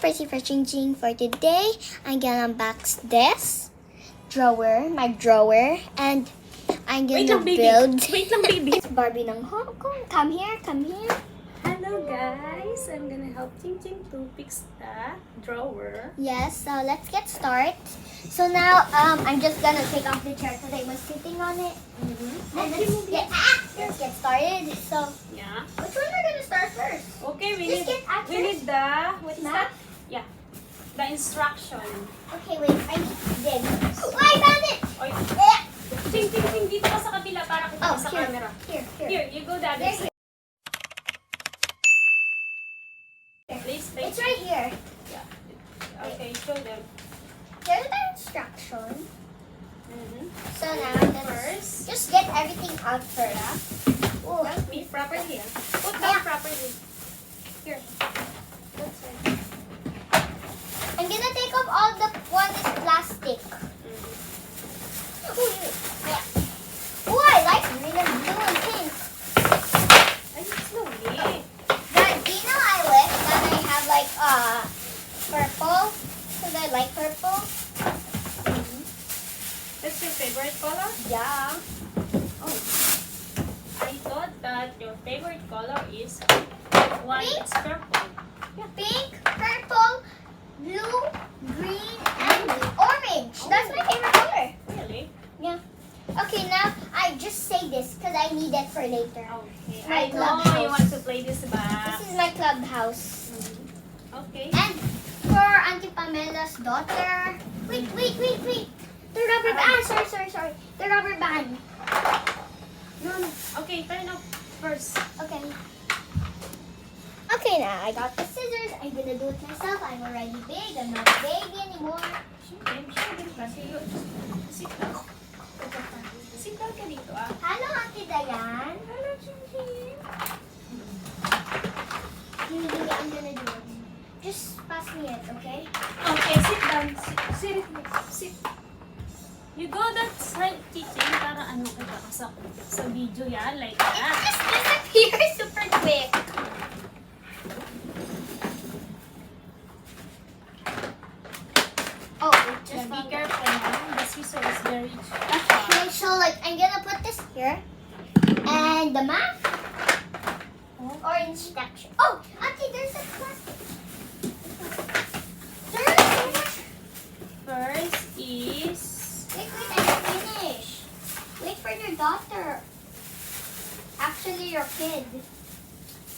Percy for Ching. For today, I'm gonna unbox this drawer, my drawer, and I'm gonna build Wait lang, baby. Barbie ng Hong Kong. Come here, come here. Hello, guys. I'm gonna help Ching to fix the drawer. Yes, so let's get started. So now, I'm just gonna take off the chair because I was sitting on it. And let's get started. So, Yeah. which one are we gonna start first? Okay, we Just need get at we need the what's Map? that? Yeah. The instruction. Okay, wait, I need this. Oh, I found it! Oy. Eh, Ching, dito ka sa kabila para kita Oh, sa here. camera. Here. Here, you go the other There, side. Please, It's right here. Yeah. Okay, show them. There's the instruction. So now, let's First, just get everything out first. Oh, help me properly. Put down properly. Here. That's right. I'm gonna take off all the one is plastic. Oh, I like green and blue and pink. Ay, slowly. Do you know I wish that I have like purple because I like purple. That's your favorite color? Yeah. Oh. I thought that your favorite color is why Pink? it's purple. Pink, purple, blue, green, and orange. That's my favorite color. Really? Yeah. Okay, now I just say this because I need it for later. Okay. My I know clubhouse. you want to play this back. This is my clubhouse. Okay. And for Auntie Pamela's daughter. Wait. The rubber band. Sorry. The rubber band. No. Okay, turn off first. Okay. Okay, now I got the scissors. I'm gonna do it myself. I'm already big. I'm not a baby anymore. Show them kasi yun. Sit down. Sit down ka dito ah. Hello, Auntie Dayan. Hello, Chinching. Hindi, I'm gonna do it. Just pass me it, okay? Okay, sit down. Sit. You go that side, teaching, para ano kita ka sa video yan, like It that. just disappears super quick. Oh, it Just just be found careful now. The scissor is very Okay, so like I'm gonna put this here, and the map or instruction. Oh, Auntie, there's a plastic. There's so much. First is Wait, I didn't finish. Wait for your daughter. Actually, your kid.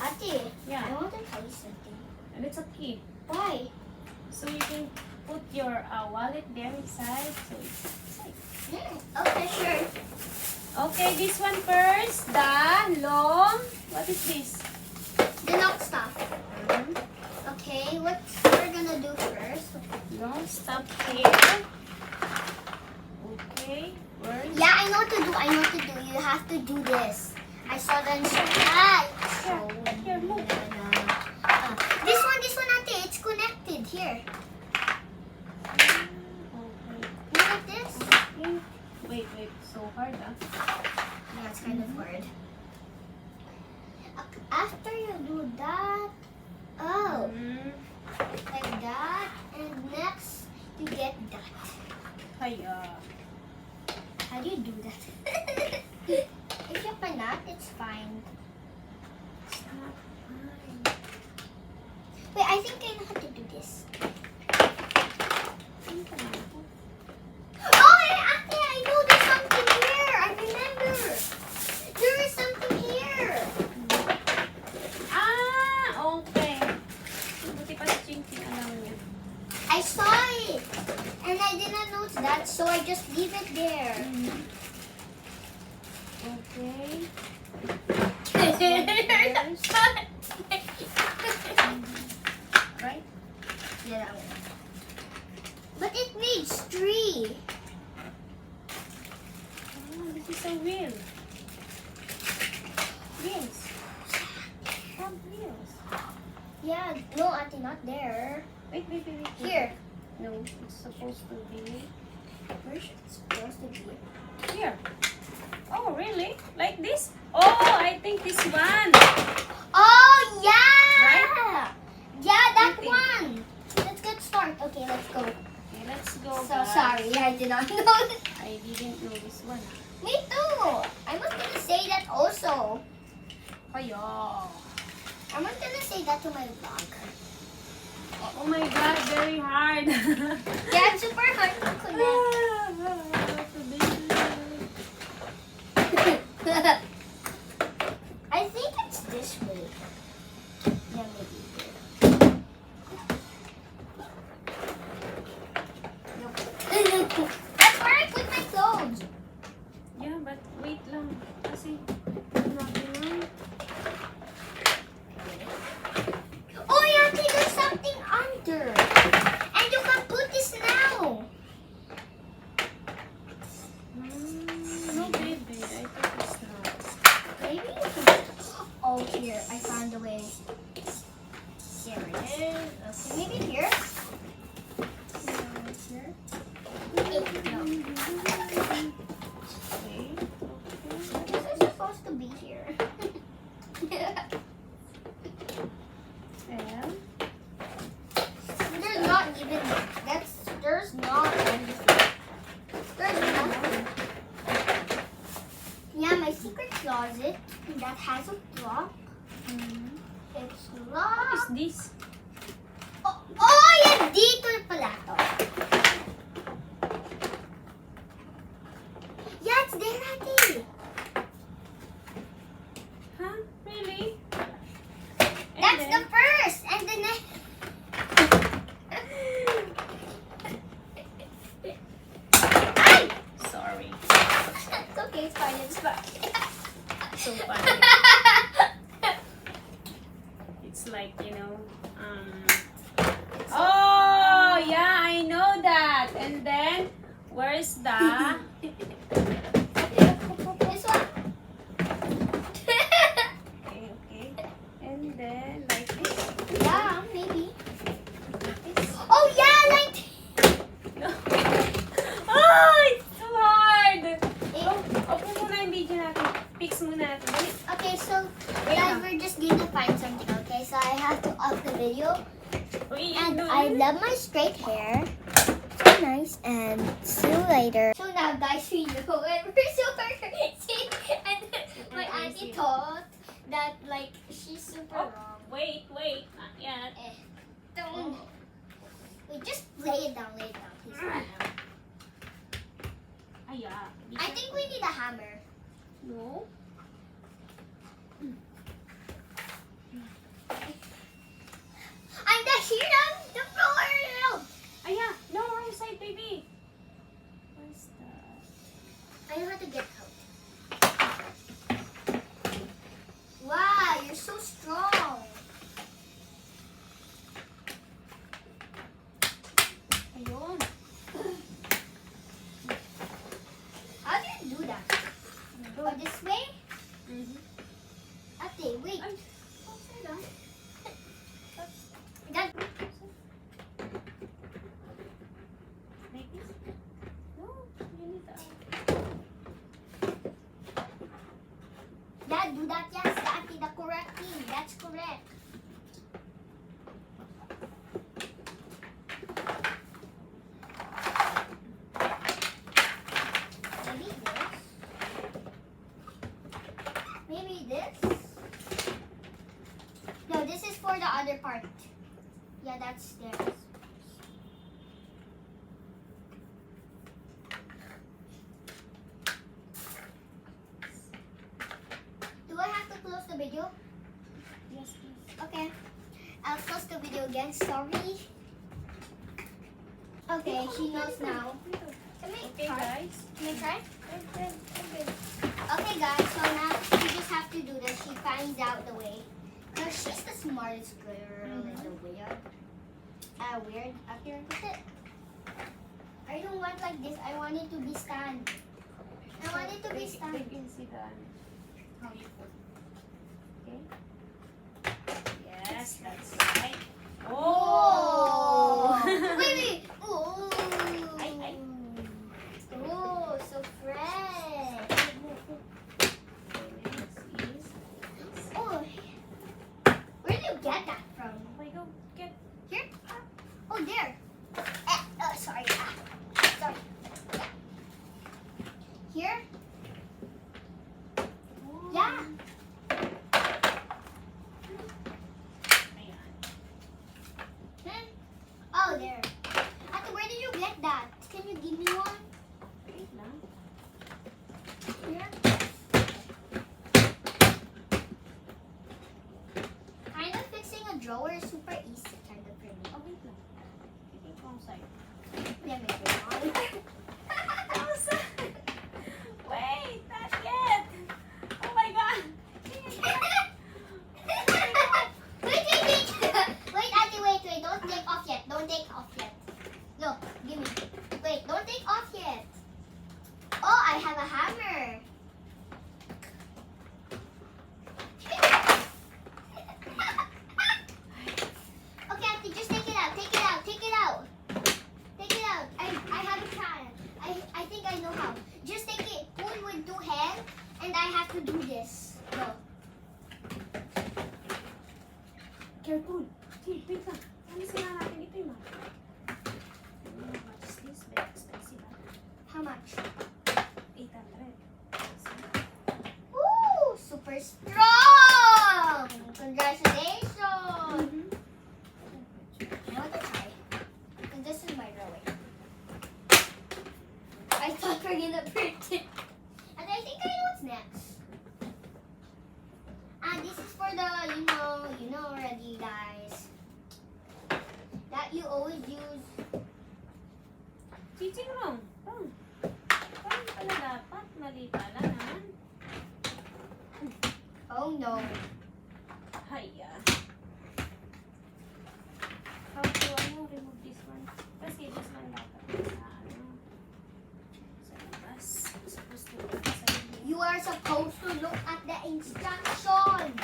Auntie, Yeah. I want to tell you something. and it's a key. Why? So you can put your wallet there inside. So it's inside. Okay, sure. Okay, this one first. The long. What is this? The long stuff. Okay, what we're gonna do first? Long stop here. Okay. Where? Yeah, I know what to do. You have to do this. I saw the instruction. Here, move. This one, Auntie. It's connected here. Okay. You like this? Wait. So hard, ah. Yeah, it's kind of hard. After you do that, like that, and next you get that. Hiya. How do you do that? If you cannot, it's fine. It's not fine. Wait, I think I know how to do this. Oh, Auntie, I know there's something here. I remember. There is something here. Okay. Buti pa si Chinky alam niya. I saw it, and I didn't notice that, so I just leave it there. Okay. Right? Yeah, that one. But it needs 3. This is a wheel. Wheels. Front wheels. Yeah, no, Auntie, not there. Wait. Here. No, it's supposed to be Where's it supposed to be? here. Oh, really? Like this? Oh, I think this one. Oh, yeah! Right? Yeah, that I think- one. sorry, I did not know. I didn't know this one. Me too. I was gonna say that also. Kaya. I was gonna say that to my vlog. Oh my God, very hard. Yeah, it's super hard to connect. I think it's this way. Yeah, maybe here. Nope. That's where I put my clothes. Yeah, but wait lang. Kasi, natin. Oh, yeah, there's something under. And you can put this now. No, baby. I thought it's not. Maybe you can. Oh, here. I found a way. Here it is. Okay, maybe here. Here. No. Okay. This is supposed to be here. And, There's not even. There's not anything. There's nothing. Yeah, my secret closet that has a lock. It's what locked. is this? Oh, yan dito pala to. Yeah, it's there, Ate. Huh? Really? And That's then- the first, and the next. Ay! Sorry. It's okay, it's fine, it's fine. So funny. It's like, oh, yeah, I know that. And then, where's the... This one. Okay. And then, like this. Yeah, maybe. Oh, yeah, like. No. Oh, it's too hard. Eh, Open muna yung video natin. Fix muna natin. Dali. Okay, so Wait guys, lang. we're just going to find something, okay? So I have to off the video. Uy, And no, I no. love my straight hair. So nice. And see you later. So now, guys, we know it. We're super crazy. And my auntie crazy. thought that, like, she's super Oh, wrong. wait. Not yet. Eh, don't. Wait, just lay it down, please. Lay it down. Ay, yeah. I think we need a hammer. No. I'm the hero of the floor. Ay, yeah. No, wrong side, baby. Where's the... I know how to get out. Wow, you're so strong. Ayun. How do you do that? Oh, this way? Mhm. Ate, wait. Ay, okay lang. That, Like this? No, you need that. Dad, do that, yes. Ate, the correct thing. That's correct. Maybe this. Maybe this. No, this is for the other part. Yeah, that's theirs. Do I have to close the video? Yes, please. Okay. I'll close the video again. Sorry. Okay, she knows now. Can we Okay, try? guys. Can we try? Okay. Okay, guys. So now she just have to do this. She finds out the way. No, she's the smartest girl in the world. Weird. Up here. That's it. I don't want like this. I want it to be stand. I want it to be They stand. can see the how you put. Okay. Yes, that's right. Oh! Oh! Wait. Oh! Ay. Oh, so fresh. Next is Oh, where do you get that from? oh my God, get Here? Oh, there. Sorry. Sorry. Oh, there. Ate, where did you get that? Can you give me one? Wait lang. Here. Kind of fixing a drawer is super easy, kind of for me. Oh, wait lang. Tingin ko ang side. Yeah, make it on. Wait, not yet. Oh my God. Wait. Wait, Ate, wait. Don't take off yet. Don't take off yet. Look, give me. Wait, don't take off yet. Oh, I have a hammer. Okay, Ate, just take it out. Take it out. Take it out. Take it out. I have a plan. I think I know how. Just take it. Pull with two hands, and I have to do this. Go. Careful. Hey, wait lang. Ano sila natin ito yung How much is this? Very expensive. How much? 800. Woo! Super strong! Congratulations! I want to try. And this is my drawing. I thought we're gonna print it. And I think I know what's next. And this is for the, you know already, guys. That you always use. Teaching wrong. Parang pala dapat. Mali pala naman. Oh no. Haya. How to remove this one? Kasi this one dapat sa labas. Supposed to be sa hindi. You are supposed to look at the instruction.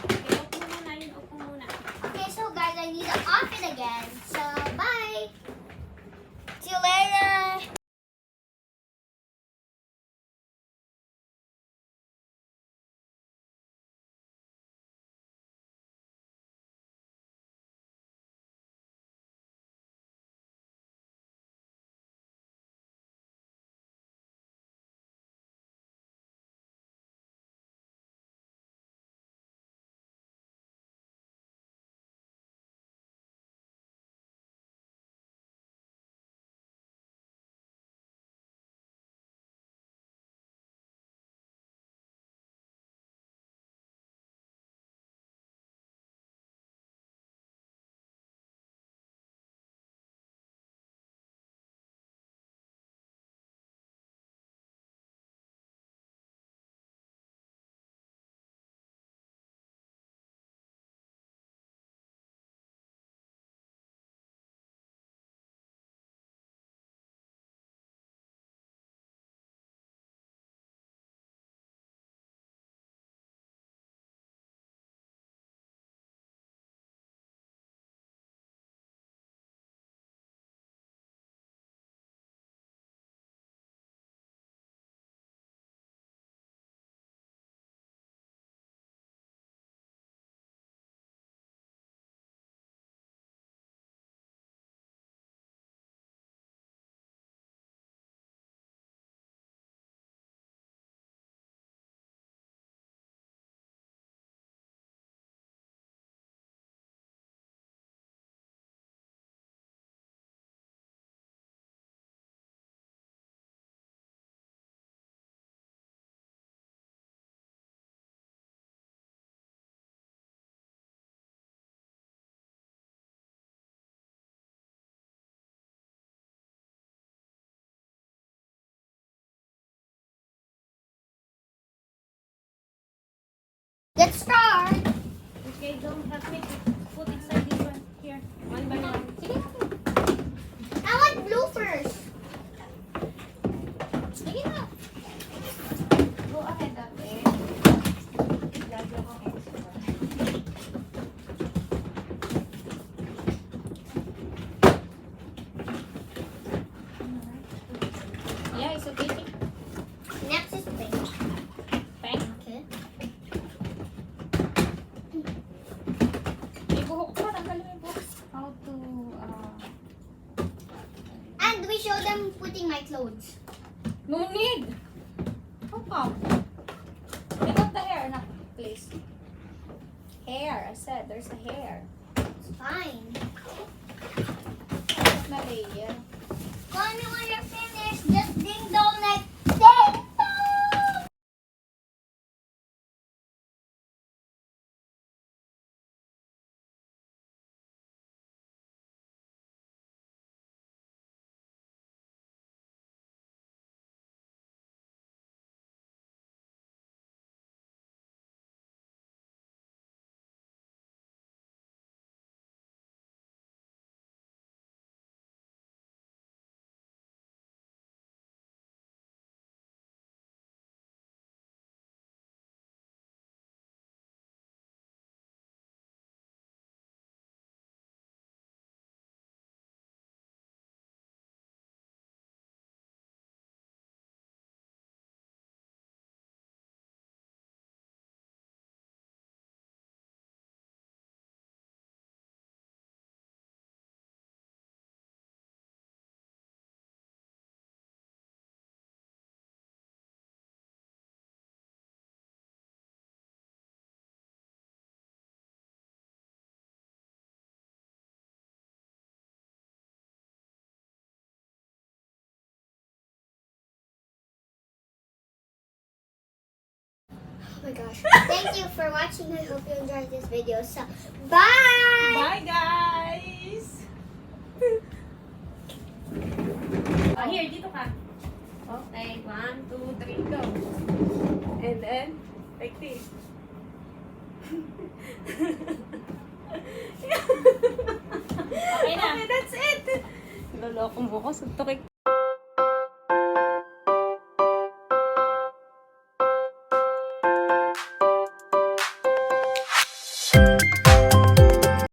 Okay, upo muna yun. Upo muna. Okay, so guys, I need to off it again. So, bye. See you later. Let's start. Okay, don't help me to put inside this one. Here, one by one. Sige na. I want blue first. Sige na. Go ahead, ate. Gagawin ko extra. Yeah, it's okay. Next is pink. Pink. Okay. May buhok pa. Tanggalin mo yung buhok. How to, And we show them putting my clothes. No need. How come? They got the hair na place. Hair. I said there's a hair. It's fine. my gosh. Thank you for watching. I hope you enjoyed this video. So, bye! Bye, guys! Here, dito ka. Okay, 1, 2, 3, go. And then, like this. Okay na. Okay, that's it. Loloko mo ko. Suntukin